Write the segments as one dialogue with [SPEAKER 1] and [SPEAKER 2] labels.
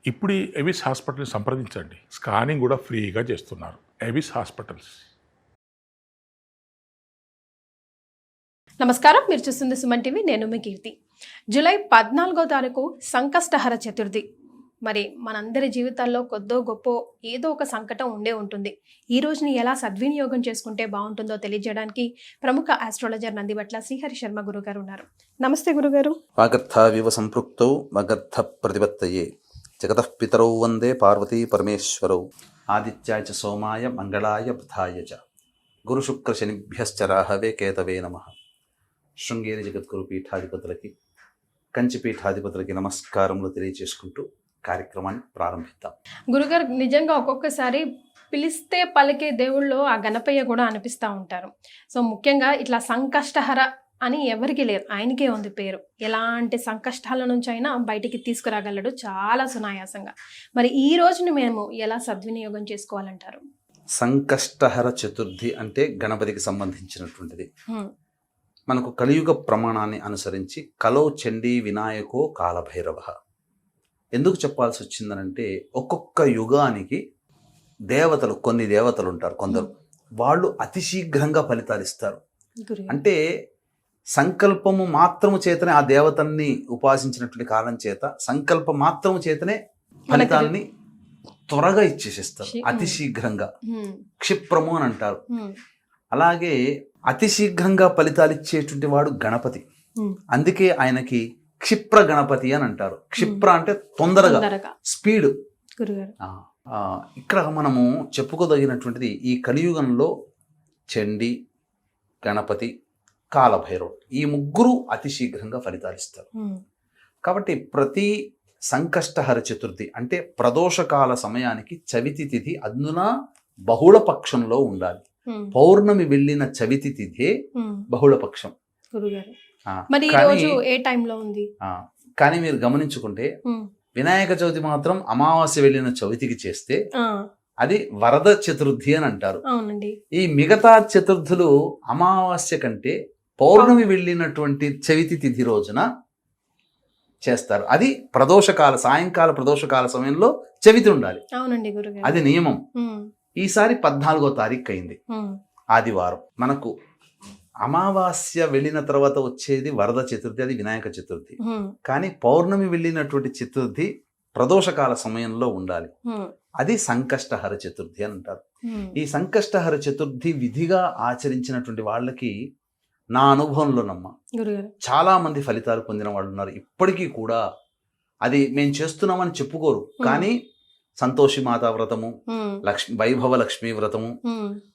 [SPEAKER 1] ఇప్పుడు ఈ ఎవిస్ హాస్పిటల్ని సంప్రదించండి. స్కానింగ్ కూడా ఫ్రీగా చేస్తున్నారు. Avis hospitals.
[SPEAKER 2] నమస్కారం, మీరు చూస్తుంది సుమన్ టీవీ. నేను మీ కీర్తి. జూలై 14వ తారీఖు సంకష్టహర చతుర్థి. మరి మనందరి జీవితాల్లో కొద్దో గొప్ప ఏదో ఒక సంకటం ఉండే ఉంటుంది. ఈ రోజుని ఎలా సద్వినియోగం చేసుకుంటే బాగుంటుందో తెలియజేయడానికి ప్రముఖ ఆస్ట్రాలజర్ నందిబట్ల శ్రీహరి శర్మ గురుగారు ఉన్నారు. నమస్తే గురుగారు.
[SPEAKER 3] వాగర్థావివ సంపృక్తౌ మగర్థ ప్రతిపత్తయే జగతః పితరౌ వందే పార్వతీ పరమేశ్వరౌ ఆదిత్యాయ చ సోమాయ మంగళాయ బుధాయ చ గురు శుక్ర శనిభ్యశ్చ రాహవే కేతవే నమః. శృంగేరి జగద్గురు పీఠాధిపతులకి, కంచి పీఠాధిపతులకి నమస్కారములు తెలియజేసుకుంటూ కార్యక్రమాన్ని ప్రారంభిద్దాం.
[SPEAKER 2] గురుగారు, నిజంగా ఒక్కొక్కసారి పిలిస్తే పలికే దేవుళ్ళు ఆ గణపయ్య కూడా అనిపిస్తూ ఉంటారు. సో ముఖ్యంగా ఇట్లా సంకష్టహర అని ఎవరికి లేదు, ఆయనకే ఉంది పేరు. ఎలాంటి సంకష్టాల నుంచి అయినా బయటికి తీసుకురాగలడు చాలా సునాయాసంగా. మరి ఈ రోజుని మేము ఎలా సద్వినియోగం చేసుకోవాలంటారు?
[SPEAKER 3] సంకష్టహర చతుర్థి అంటే గణపతికి సంబంధించినటువంటిది. మనకు కలియుగ ప్రమాణాన్ని అనుసరించి కలో చండీ వినాయకో కాలభైరవ. ఎందుకు చెప్పాల్సి వచ్చిందనంటే, ఒక్కొక్క యుగానికి దేవతలు, కొన్ని దేవతలు ఉంటారు, కొందరు వాళ్ళు అతి శీఘ్రంగా ఫలితాలు ఇస్తారు. అంటే సంకల్పము మాత్రము చేతనే ఆ దేవతల్ని ఉపాసించినటువంటి కారణం చేత సంకల్ప మాత్రము చేతనే ఫలితాన్ని త్వరగా ఇచ్చేసేస్తారు, అతి శీఘ్రంగా. క్షిప్రము అని అంటారు. అలాగే అతి శీఘ్రంగా ఫలితాలు ఇచ్చేటువంటి వాడు గణపతి. అందుకే ఆయనకి క్షిప్ర గణపతి అని అంటారు. క్షిప్ర అంటే తొందరగా, స్పీడ్. ఇక్కడ మనము చెప్పుకోదగినటువంటిది, ఈ కలియుగంలో చండి, గణపతి, కాలభైరవుడు, ఈ ముగ్గురు అతి శీఘ్రంగా ఫలితాలు ఇస్తారు. కాబట్టి ప్రతి సంకష్టహర చతుర్థి అంటే ప్రదోషకాల సమయానికి చవితి తిథి అందున బహుళ పక్షంలో ఉండాలి. పౌర్ణమి వెళ్ళిన చవితి తిథే బహుళ పక్షం.
[SPEAKER 2] మరి ఈ రోజు ఏ టైంలో ఉంది?
[SPEAKER 3] కానీ మీరు గమనించుకుంటే వినాయక చవితి మాత్రం అమావాస్య వెళ్ళిన చవితికి చేస్తే అది వరద చతుర్థి అని అంటారు. ఈ మిగతా చతుర్థులు అమావాస్య కంటే పౌర్ణమి వెళ్ళినటువంటి చవితి తిథి రోజున చేస్తారు. అది ప్రదోషకాల, సాయంకాల ప్రదోషకాల సమయంలో చవితి ఉండాలి. అది నియమం. ఈసారి 14వ తారీఖు అయింది, ఆదివారం. మనకు అమావాస్య వెళ్ళిన తర్వాత వచ్చేది వరద చతుర్థి, అది వినాయక చతుర్థి. కానీ పౌర్ణమి వెళ్ళినటువంటి చతుర్థి ప్రదోషకాల సమయంలో ఉండాలి. అది సంకష్టహర చతుర్థి అని అంటారు. ఈ సంకష్టహర చతుర్థి విధిగా ఆచరించినటువంటి వాళ్ళకి నా అనుభవంలోనమ్మ చాలా మంది ఫలితాలు పొందిన వాళ్ళు ఉన్నారు. ఇప్పటికీ కూడా అది మేము చేస్తున్నామని చెప్పుకోరు, కానీ సంతోషి మాతా వ్రతము, వైభవ లక్ష్మీ వ్రతము,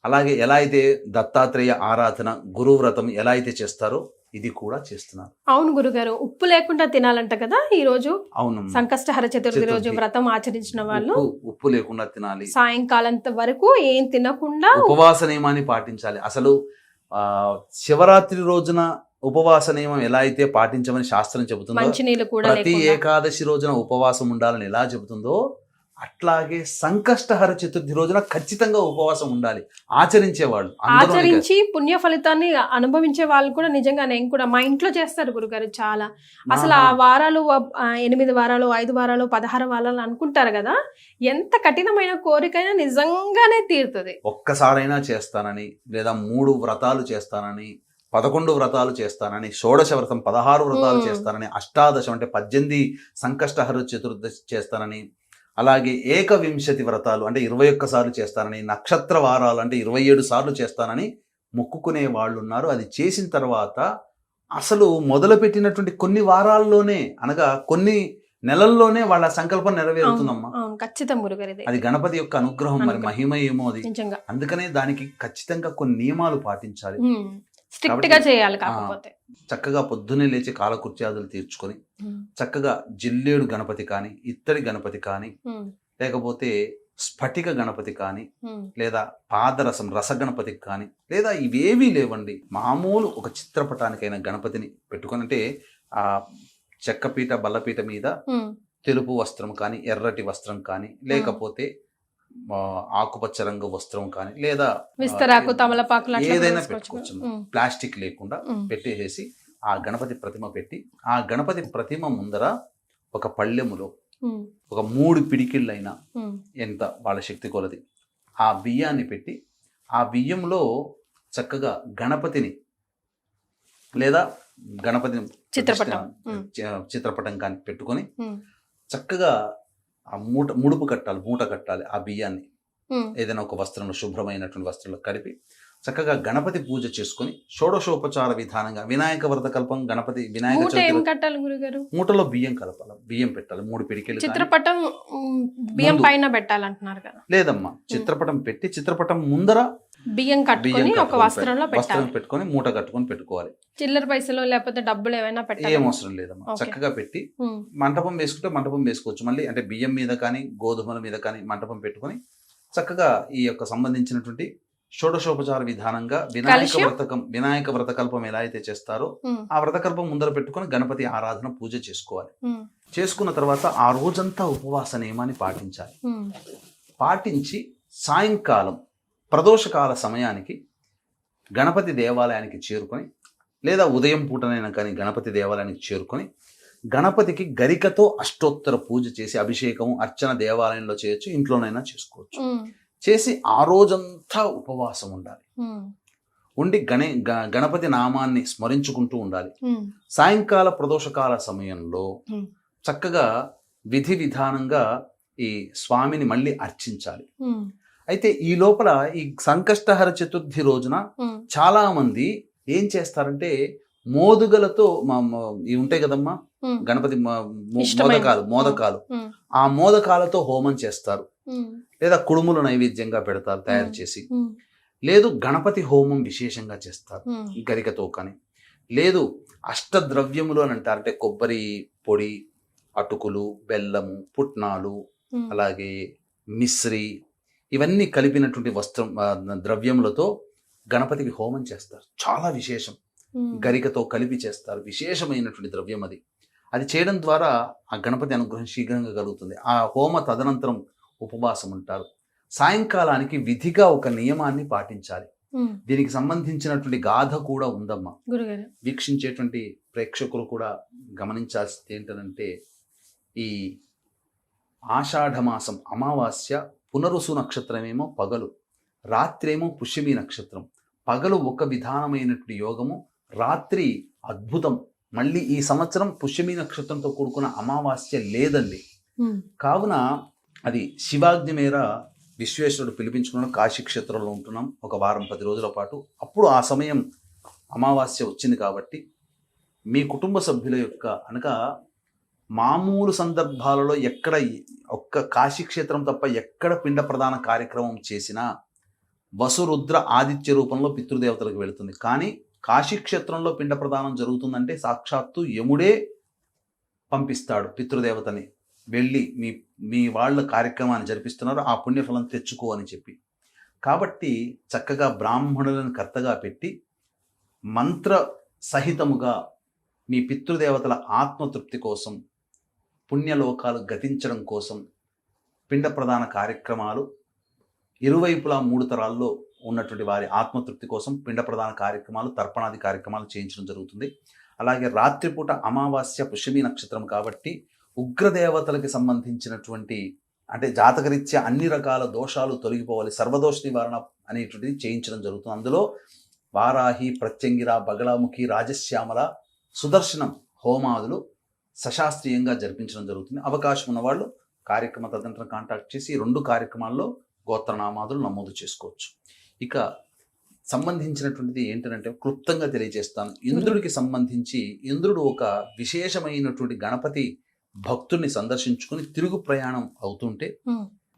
[SPEAKER 3] అలాగే ఎలా అయితే దత్తాత్రేయ ఆరాధన, గురు వ్రతం ఎలా అయితే చేస్తారో ఇది కూడా చేస్తున్నారు.
[SPEAKER 2] అవును గురుగారు, ఉప్పు లేకుండా తినాలంట కదా ఈ రోజు.
[SPEAKER 3] అవును,
[SPEAKER 2] సంకష్టహర చతుర్థి రోజు వ్రతం ఆచరించిన వాళ్ళు
[SPEAKER 3] ఉప్పు లేకుండా తినాలి.
[SPEAKER 2] సాయంకాలం వరకు ఏం తినకుండా
[SPEAKER 3] ఉపవాస నియమాన్ని పాటించాలి. అసలు శివరాత్రి రోజున ఉపవాస నియమం ఎలా అయితే పాటించమని శాస్త్రం చెబుతుందో, ప్రతి ఏకాదశి రోజున ఉపవాసం ఉండాలని ఎలా చెబుతుందో, అట్లాగే సంకష్టహర చతుర్థి రోజున ఖచ్చితంగా ఉపవాసం ఉండాలి ఆచరించేవాళ్ళు.
[SPEAKER 2] ఆచరించి పుణ్య ఫలితాన్ని అనుభవించే వాళ్ళు కూడా నిజంగా నేను కూడా మా ఇంట్లో చేస్తారు గురుగారు. చాలా అసలు ఆ వారాలు 8 వారాలు, 5 వారాలు, 16 వారాలు అనుకుంటారు కదా, ఎంత కఠినమైన కోరికైనా నిజంగానే తీరుతుంది.
[SPEAKER 3] ఒక్కసారైనా చేస్తానని, లేదా 3 వ్రతాలు చేస్తానని, 11 వ్రతాలు చేస్తానని, షోడశ వ్రతం 16 వ్రతాలు చేస్తానని, అష్టాదశం అంటే 18 సంకష్టహర చతుర్థి చేస్తానని, అలాగే 21 వ్రతాలు అంటే 21 సార్లు చేస్తానని, నక్షత్ర వారాలు అంటే 27 సార్లు చేస్తానని మొక్కుకునే వాళ్ళు ఉన్నారు. అది చేసిన తర్వాత అసలు మొదలుపెట్టినటువంటి కొన్ని వారాల్లోనే, అనగా కొన్ని నెలల్లోనే వాళ్ళ సంకల్పం నెరవేరుతుందమ్మా. అది గణపతి యొక్క అనుగ్రహం, మరి మహిమ ఏమో అది. అందుకనే దానికి ఖచ్చితంగా కొన్ని నియమాలు పాటించాలి,
[SPEAKER 2] స్ట్రిక్ట్ గా చేయాలి. కాకపోతే
[SPEAKER 3] చక్కగా పొద్దున్నే లేచి కాలకృత్యాదులు తీర్చుకొని చక్కగా జిల్లేడు గణపతి కానీ, ఇత్తడి గణపతి కానీ, లేకపోతే స్ఫటిక గణపతి కానీ, లేదా పాదరసం రస గణపతికి కానీ, లేదా ఇవేవీ లేవండి, మామూలు ఒక చిత్రపటానికైనా గణపతిని పెట్టుకొని, అంటే ఆ చెక్కపీట బల్లపీట మీద తెలుపు వస్త్రం కానీ, ఎర్రటి వస్త్రం కానీ, లేకపోతే ఆకుపచ్చ రంగు వస్త్రం కానీ, లేదా
[SPEAKER 2] విస్తరాకు, తమలపాకు
[SPEAKER 3] ఏదైనా పెట్టుకోవచ్చు. ప్లాస్టిక్ లేకుండా పెట్టేసి ఆ గణపతి ప్రతిమ పెట్టి, ఆ గణపతి ప్రతిమ ముందర ఒక పళ్ళెములో ఒక 3 పిడికిళ్ళైనా ఎంత వాళ్ళ శక్తి కొలది ఆ బియ్యాన్ని పెట్టి ఆ బియ్యంలో చక్కగా గణపతిని లేదా గణపతిని చిత్రపటం కానీ పెట్టుకొని చక్కగా ఆ ముడుపు కట్టాలి, మూట కట్టాలి. ఆ బియ్యాన్ని ఏదైనా ఒక వస్త్రంలో, శుభ్రమైనటువంటి వస్త్రంలో కలిపి చక్కగా గణపతి పూజ చేసుకొని షోడశోపచార విధానంగా వినాయక వ్రత కల్పం గణపతి మూటలో బియ్యం కలపాలి, బియ్యం పెట్టాలి. 3 పిడికిలు.
[SPEAKER 2] చిత్రపటం బియ్యం పైన పెట్టాలంటున్నారు కదా?
[SPEAKER 3] లేదమ్మా, చిత్రపటం పెట్టి చిత్రపటం ముందర బియ్యం కట్టుకొని ఒక వస్త్రం పెట్టుకొని మూట కట్టుకొని పెట్టుకోవాలి.
[SPEAKER 2] చిల్లర పైసలు లేకపోతే డబ్బులు ఏమైనా పెట్టాలి?
[SPEAKER 3] ఏం అవసరం లేదమ్మా, చక్కగా పెట్టి మంటపం వేసుకుంటే మంటపం వేసుకోవచ్చు. మళ్ళీ అంటే బియ్యం మీద కానీ గోధుమల మీద కానీ మంటపం పెట్టుకొని చక్కగా ఈ యొక్క సంబంధించినటువంటి షోడశోపచార విధానంగా వినాయక వ్రతకల్పం ఎలా అయితే చేస్తారో ఆ వ్రతకల్పం ముందర పెట్టుకొని గణపతి ఆరాధన పూజ చేసుకోవాలి. చేసుకున్న తర్వాత ఆ రోజంతా ఉపవాస నియమాన్ని పాటించాలి. పాటించి సాయంకాలం ప్రదోషకాల సమయానికి గణపతి దేవాలయానికి చేరుకొని లేదా ఉదయం పూటనైనా కానీ గణపతి దేవాలయానికి చేరుకొని గణపతికి గరికతో అష్టోత్తర పూజ చేసి అభిషేకం అర్చన దేవాలయంలో చేయొచ్చు, ఇంట్లోనైనా చేసుకోవచ్చు. చేసి ఆ రోజంతా ఉపవాసం ఉండాలి. ఉండి గణపతి నామాన్ని స్మరించుకుంటూ ఉండాలి. సాయంకాల ప్రదోషకాల సమయంలో చక్కగా విధి విధానంగా ఈ స్వామిని మళ్ళీ అర్చించాలి. అయితే ఈ లోపల ఈ సంకష్టహర చతుర్థి రోజున చాలా మంది ఏం చేస్తారంటే మోదుగలతో ఇవి ఉంటాయి కదమ్మా గణపతి మోదకాలు ఆ మోదకాలతో హోమం చేస్తారు, లేదా కుడుములు నైవేద్యంగా పెడతారు తయారు చేసి, లేదు గణపతి హోమం విశేషంగా చేస్తారు గరికతో కానీ, లేదు అష్టద్రవ్యములు అని అంటారు. అంటే కొబ్బరి పొడి, అటుకులు, బెల్లము, పుట్నాలు, అలాగే మిశ్రి, ఇవన్నీ కలిపినటువంటి ద్రవ్యములతో గణపతికి హోమం చేస్తారు. చాలా విశేషం. గరికతో కలిపి చేస్తారు. విశేషమైనటువంటి ద్రవ్యం అది. అది చేయడం ద్వారా ఆ గణపతి అనుగ్రహం శీఘ్రంగా కలుగుతుంది. ఆ హోమ తదనంతరం ఉపవాసం ఉంటారు. సాయంకాలానికి విధిగా ఒక నియమాన్ని పాటించాలి. దీనికి సంబంధించినటువంటి గాథ కూడా ఉందమ్మా. వీక్షించేటువంటి ప్రేక్షకులు కూడా గమనించాల్సింది ఏంటంటే, ఈ ఆషాఢమాసం అమావాస్య పునరుసు నక్షత్రమేమో పగలు, రాత్రేమో పుష్యమి నక్షత్రం. పగలు ఒక విధానమైనటువంటి యోగము, రాత్రి అద్భుతం. మళ్ళీ ఈ సంవత్సరం పుష్యమి నక్షత్రంతో కూడుకున్న అమావాస్య లేదండి. కావున అది శివాజ్ఞ మేర విశ్వేశ్వరుడు పిలిపించుకున్న కాశీ క్షేత్రంలో ఉంటున్నాం ఒక వారం 10 రోజుల పాటు. అప్పుడు ఆ సమయం అమావాస్య వచ్చింది కాబట్టి మీ కుటుంబ సభ్యుల యొక్క అనగా మామూలు సందర్భాలలో ఎక్కడ ఒక్క కాశీక్షేత్రం తప్ప ఎక్కడ పిండ ప్రదాన కార్యక్రమం చేసినా వసురుద్ర ఆదిత్య రూపంలో పితృదేవతలకు వెళుతుంది. కానీ కాశీక్షేత్రంలో పిండ ప్రదానం జరుగుతుందంటే సాక్షాత్తు యముడే పంపిస్తాడు పితృదేవతని, వెళ్ళి మీ వాళ్ళ కార్యక్రమాన్ని జరిపిస్తున్నారు, ఆ పుణ్యఫలం తెచ్చుకో అని చెప్పి. కాబట్టి చక్కగా బ్రాహ్మణులను కర్తగా పెట్టి మంత్ర సహితముగా మీ పితృదేవతల ఆత్మతృప్తి కోసం, పుణ్యలోకాలు గతించడం కోసం పిండ ప్రదాన కార్యక్రమాలు ఇరువైపులా 3 తరాల్లో ఉన్నటువంటి వారి ఆత్మతృప్తి కోసం పిండ ప్రదాన కార్యక్రమాలు, తర్పణాది కార్యక్రమాలు చేయించడం జరుగుతుంది. అలాగే రాత్రిపూట అమావాస్య పుష్యమి నక్షత్రం కాబట్టి ఉగ్రదేవతలకి సంబంధించినటువంటి అంటే జాతకరీత్యా అన్ని రకాల దోషాలు తొలగిపోవాలి, సర్వదోష నివారణ అనేటువంటిది చేయించడం జరుగుతుంది. అందులో వారాహి, ప్రత్యంగిర, బగళాముఖి, రాజశ్యామల, సుదర్శనం హోమాదులు సశాస్త్రీయంగా జరిపించడం జరుగుతుంది. అవకాశం ఉన్నవాళ్ళు కార్యక్రమ తదనంతరం కాంటాక్ట్ చేసి 2 కార్యక్రమాల్లో గోత్రనామాదులు నమోదు చేసుకోవచ్చు. ఇక సంబంధించినటువంటిది ఏంటంటే క్లుప్తంగా తెలియజేస్తాను. ఇంద్రుడికి సంబంధించి ఇంద్రుడు ఒక విశేషమైనటువంటి గణపతి భక్తుడిని సందర్శించుకుని తిరుగు ప్రయాణం అవుతుంటే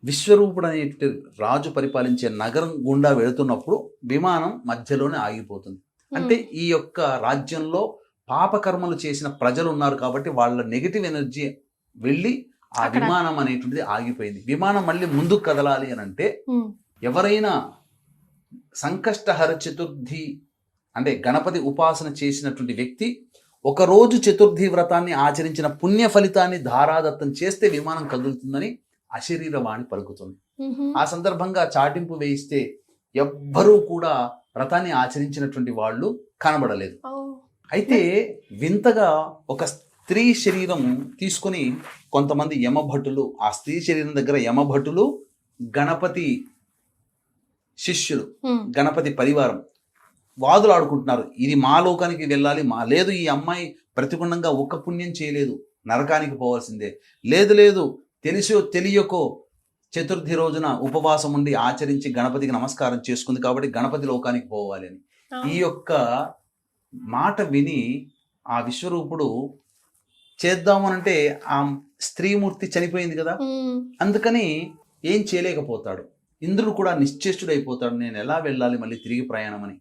[SPEAKER 3] విశ్వరూపుడు అనేటువంటి రాజు పరిపాలించే నగరం గుండా వెళుతున్నప్పుడు విమానం మధ్యలోనే ఆగిపోతుంది. అంటే ఈ యొక్క రాజ్యంలో పాపకర్మలు చేసిన ప్రజలు ఉన్నారు కాబట్టి వాళ్ళ నెగిటివ్ ఎనర్జీ వెళ్ళి ఆ విమానం అనేటువంటిది ఆగిపోయింది. విమానం మళ్ళీ ముందుకు కదలాలి అని అంటే ఎవరైనా సంకష్టహర చతుర్థి అంటే గణపతి ఉపాసన చేసినటువంటి వ్యక్తి ఒకరోజు చతుర్థి వ్రతాన్ని ఆచరించిన పుణ్య ఫలితాన్ని ధారాదత్తం చేస్తే విమానం కదులుతుందని అశరీరవాణి పలుకుతుంది. ఆ సందర్భంగా చాటింపు వేయిస్తే ఎవ్వరూ కూడా వ్రతాన్ని ఆచరించినటువంటి వాళ్ళు కనబడలేదు. అయితే వింతగా ఒక స్త్రీ శరీరం తీసుకుని కొంతమంది యమభటులు, ఆ స్త్రీ శరీరం దగ్గర యమభటులు, గణపతి శిష్యులు, గణపతి పరివారం వాదులు ఆడుకుంటున్నారు. ఇది మా లోకానికి వెళ్ళాలి, లేదు ఈ అమ్మాయి ప్రతిగుణంగా ఒక్క పుణ్యం చేయలేదు, నరకానికి పోవాల్సిందే, లేదు తెలిసో తెలియకో చతుర్థి రోజున ఉపవాసం ఉండి ఆచరించి గణపతికి నమస్కారం చేసుకుంది కాబట్టి గణపతి లోకానికి పోవాలి అని. ఈ యొక్క మాట విని ఆ విశ్వరూపుడు చేద్దామనంటే ఆ స్త్రీమూర్తి చనిపోయింది కదా, అందుకని ఏం చేయలేకపోతాడు. ఇంద్రుడు కూడా నిశ్చేష్టుడైపోతాడు, నేను ఎలా వెళ్ళాలి మళ్ళీ తిరిగి ప్రయాణం అని.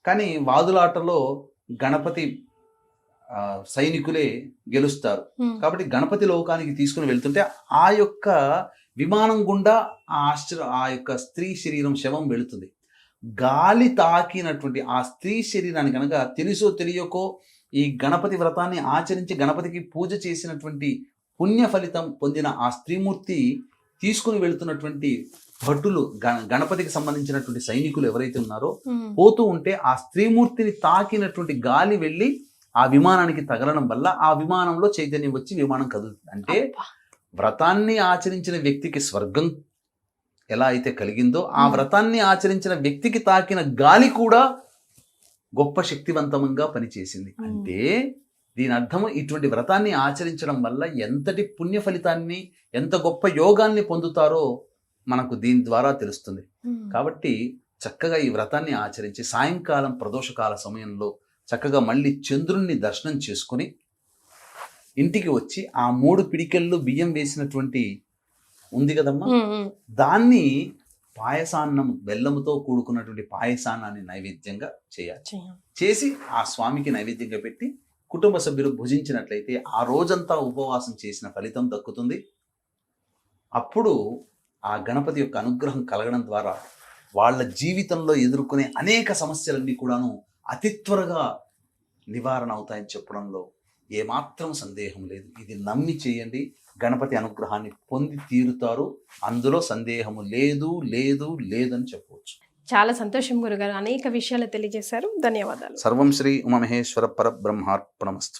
[SPEAKER 3] కానీ వాదులాటలో గణపతి సైనికులే గెలుస్తారు కాబట్టి గణపతి లోకానికి తీసుకుని వెళ్తుంటే ఆ యొక్క విమానం గుండా ఆ యొక్క స్త్రీ శరీరం శవం వెళుతుంది. గాలి తాకినటువంటి ఆ స్త్రీ శరీరానికి కనుక తెలుసో తెలియకో ఈ గణపతి వ్రతాన్ని ఆచరించి గణపతికి పూజ చేసినటువంటి పుణ్య ఫలితం పొందిన ఆ స్త్రీమూర్తి తీసుకుని వెళుతున్నటువంటి భటులు, గణపతికి సంబంధించినటువంటి సైనికులు ఎవరైతే ఉన్నారో పోతూ ఉంటే ఆ స్త్రీమూర్తిని తాకినటువంటి గాలి వెళ్ళి ఆ విమానానికి తగలడం వల్ల ఆ విమానంలో చైతన్యం వచ్చి విమానం కదులుతుంది. అంటే వ్రతాన్ని ఆచరించిన వ్యక్తికి స్వర్గం ఎలా అయితే కలిగిందో ఆ వ్రతాన్ని ఆచరించిన వ్యక్తికి తాకిన గాలి కూడా గొప్ప శక్తివంతంగా పనిచేసింది. అంటే దీని అర్థం ఇటువంటి వ్రతాన్ని ఆచరించడం వల్ల ఎంతటి పుణ్య ఫలితాన్ని, ఎంత గొప్ప యోగాల్ని పొందుతారో మనకు దీని ద్వారా తెలుస్తుంది. కాబట్టి చక్కగా ఈ వ్రతాన్ని ఆచరించి సాయంకాలం ప్రదోషకాల సమయంలో చక్కగా మళ్ళీ చంద్రుణ్ణి దర్శనం చేసుకుని ఇంటికి వచ్చి ఆ 3 పిడికెళ్ళు బియ్యం వేసినటువంటి ఉంది కదమ్మా, దాన్ని పాయసాన్నం, బెల్లముతో కూడుకున్నటువంటి పాయసాన్నాన్ని నైవేద్యంగా చేయాలి. చేసి ఆ స్వామికి నైవేద్యంగా పెట్టి కుటుంబ సభ్యులు భుజించినట్లయితే ఆ రోజంతా ఉపవాసం చేసిన ఫలితం దక్కుతుంది. అప్పుడు ఆ గణపతి యొక్క అనుగ్రహం కలగడం ద్వారా వాళ్ళ జీవితంలో ఎదుర్కొనే అనేక సమస్యలన్నీ కూడాను అతి త్వరగా నివారణ అవుతాయని చెప్పడంలో ఏమాత్రం సందేహం లేదు. ఇది నమ్మి చేయండి, గణపతి అనుగ్రహాన్ని పొంది తీరుతారు, అందులో సందేహము లేదని చెప్పవచ్చు.
[SPEAKER 2] చాలా సంతోషం గురుగారు, అనేక విషయాలు తెలియజేశారు. ధన్యవాదాలు.
[SPEAKER 3] సర్వం శ్రీ ఉమామహేశ్వర పరబ్రహ్మార్పణమస్తు.